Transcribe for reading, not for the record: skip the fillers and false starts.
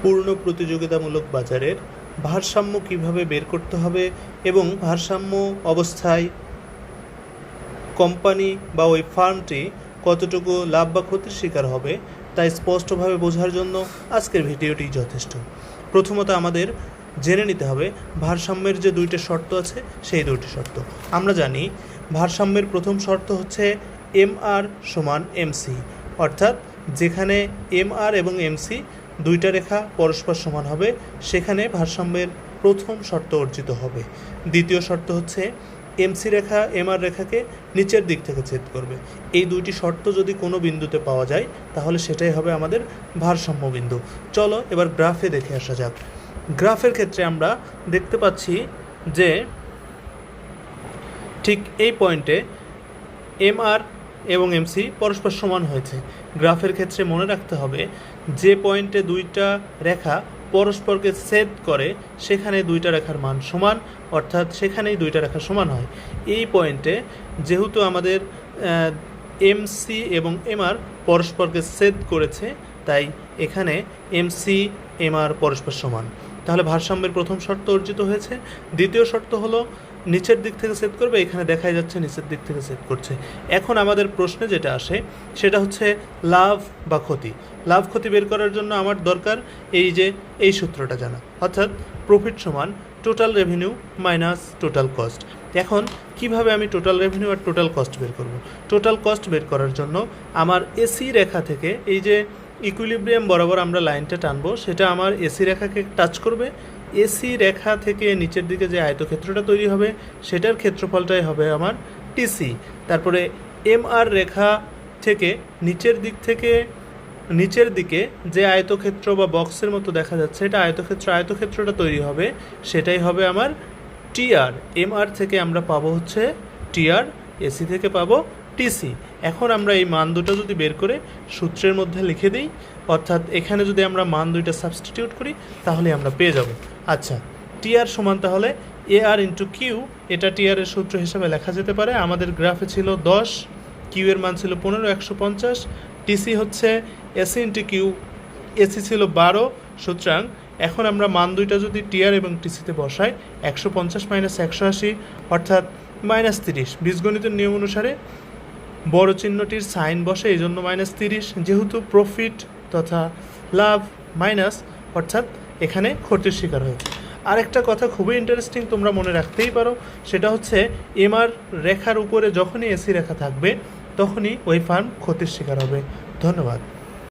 পূর্ণ প্রতিযোগিতামূলক বাজারের ভারসাম্য কিভাবে বের করতে হবে এবং ভারসাম্য অবস্থায় কোম্পানি বা ওই ফার্মটি কতটুকু লাভ বা ক্ষতির শিকার হবে তা স্পষ্টভাবে বোঝার জন্য আজকের ভিডিওটি যথেষ্ট। প্রথমত আমাদের জেনে নিতে হবে ভারসাম্যের যে দুইটা শর্ত আছে সেই দুইটি শর্ত। আমরা জানি ভারসাম্যের প্রথম শর্ত হচ্ছে MR সমান MC, অর্থাৎ যেখানে MR এবং MC দুইটা রেখা পরস্পর সমান হবে সেখানে ভারসাম্যের প্রথম শর্ত অর্জিত হবে। দ্বিতীয় শর্ত হচ্ছে MC রেখা MR রেখাকে নিচের দিক থেকে ছেদ করবে। এই দুইটি শর্ত যদি কোনো বিন্দুতে পাওয়া যায় তাহলে সেটাই হবে আমাদের ভারসাম্য বিন্দু। চলো এবার গ্রাফে দেখে আসা যাক। গ্রাফের ক্ষেত্রে আমরা দেখতে পাচ্ছি যে ঠিক এই পয়েন্টে MR এবং MC পরস্পর সমান হয়েছে। গ্রাফের ক্ষেত্রে মনে রাখতে হবে যে পয়েন্টে দুইটা রেখা পরস্পরকে ছেদ করে সেখানে দুইটা রেখার মান সমান, অর্থাৎ সেখানেই দুইটা রেখা সমান হয়। এই পয়েন্টে যেহেতু আমাদের MC এবং MR পরস্পরকে ছেদ করেছে তাই এখানে MC MR পরস্পর সমান, তাহলে ভারসাম্যের প্রথম শর্ত অর্জিত হয়েছে। দ্বিতীয় শর্ত হলো নিচের দিক থেকে ছেদ করবে, এখানে দেখাই যাচ্ছে নিচের দিক থেকে ছেদ করছে। এখন আমাদের প্রশ্নে যেটা আসে সেটা হচ্ছে লাভ বা ক্ষতি। লাভ ক্ষতি বের করার জন্য আমার দরকার এই সূত্রটা জানা, অর্থাৎ প্রফিট সমান total revenue minus total cost. এখন কিভাবে আমি টোটাল রেভিনিউ আর টোটাল কস্ট বের করব? টোটাল কস্ট বের করার জন্য আমার এসি রেখা থেকে এই যে ইকুইলিব্রিয়াম বরাবর আমরা লাইনটা টানবো সেটা আমার এসি রেখাকে টাচ করবে। এসি রেখা থেকে নিচের দিকে যে আয়তক্ষেত্রটা তৈরি হবে সেটার ক্ষেত্রফলটাই হবে আমার টিসি। তারপরে MR রেখা থেকে নিচের দিকে যে আয়তক্ষেত্র বা বক্সের মতো দেখা যাচ্ছে এটা আয়তক্ষেত্রটা তৈরি হবে সেটাই হবে আমার টিআর। MR থেকে আমরা পাবো হচ্ছে টিআর, এসি থেকে পাবো টিসি। এখন আমরা এই মান দুটো যদি বের করে সূত্রের মধ্যে লিখে দিই, অর্থাৎ এখানে যদি আমরা মান দুইটা সাবস্টিটিউট করি তাহলে আমরা পেয়ে যাব। আচ্ছা, টিআর সমান তাহলে AR ইন্টু কিউ, এটা টিআরের সূত্র হিসাবে লেখা যেতে পারে। আমাদের গ্রাফে ছিল 10, কিউ এর মান ছিল 15, 150। টিসি হচ্ছে এসি ইন্টু কিউ, এসি ছিল 12। সুতরাং এখন আমরা মান দুইটা যদি টিআর এবং টিসিতে বসাই 150 মাইনাস 180 অর্থাৎ -30। বীজগণিতের নিয়ম অনুসারে বড় চিহ্নটির সাইন বসে, এই জন্য -30। যেহেতু প্রফিট তথা লাভ মাইনাস, অর্থাৎ এখানে ক্ষতির শিকার হয়েছে। আরেকটা কথা খুবই ইন্টারেস্টিং, তোমরা মনে রাখতেই পারো, সেটা হচ্ছে MR রেখার উপরে যখনই এসি রেখা থাকবে তখনই ওই ফার্ম ক্ষতির শিকার হবে। ধন্যবাদ।